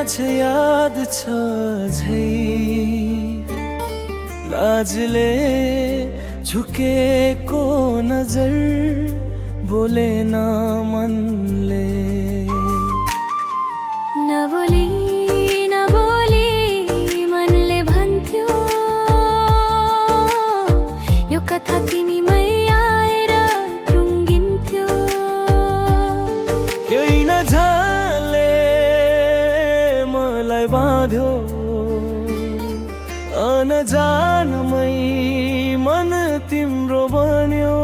अझ याद छ झै लाजले झुकेको नजर बोलेन मनले नबोली नबोली मनले भन्थ्यो यो कथा तिमीमै आएर रुङ्गिन्थ्यो यही नझाले मलाई बाँध्यो अनजानमै मन तिम्रो बन्यो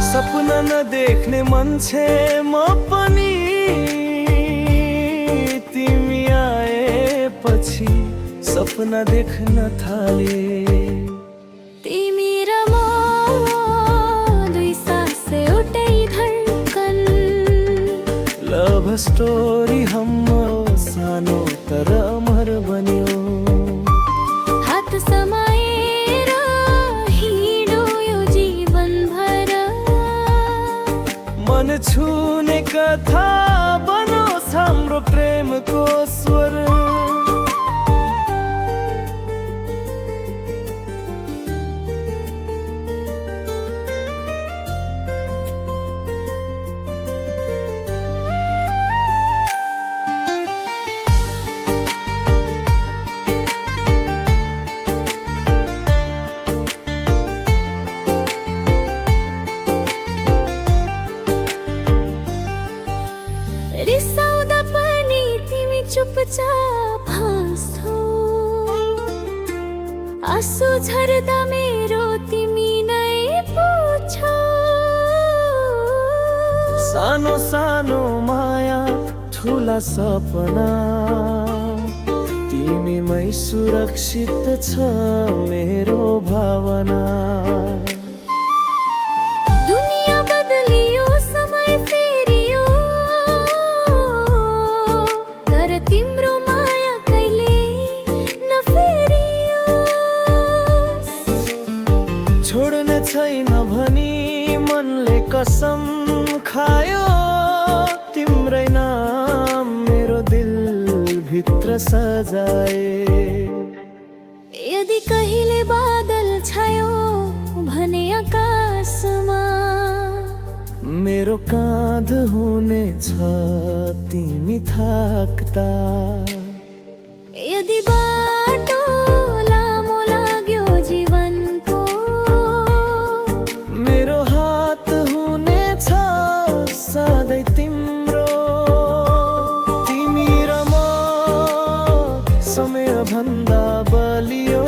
सपना नदेख्ने मान्छे म पनि तिमी आएपछि सपना देख्न थाले तिमी र म दुई सास एउटै धड्कन लभ स्टोरी हाम्रो सानो तर अमर बन्यो हात समाएर हिँडो यो जीवनभर मन छुने कथा बनोस् हाम्रो प्रेमको स्वर रिसाउँदा पनि तिमी चुपचाप हाँस्छौ आँसु झर्दा मेरो तिमी नै पुछौ सानो सानो माया ठुला सपना तिमीमै सुरक्षित छ मेरो भावना दुनिया बदलियो समय फेरियो तर तिम्रो माया कहिले नफेरियो छोड्ने छैन भनी मनले कसम खायो तिम्रै नाम मेरो दिल भित्र सजाए यदि कहिले बादल छायो भने आकाशमा मेरो काँध हुनेछ तिमी थाक्दा यदि बाटो लामो लाग्यो जीवनको मेरो हात हुनेछ सधैँ तिम्रो तिमी र म समय भन्दा बलियो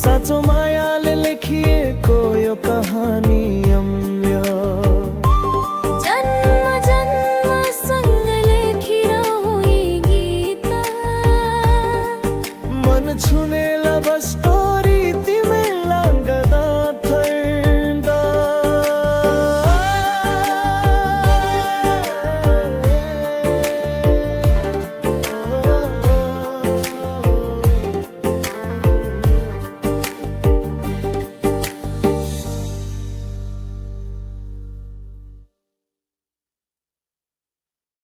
साँचो मायाले लेखिएको यो कहानी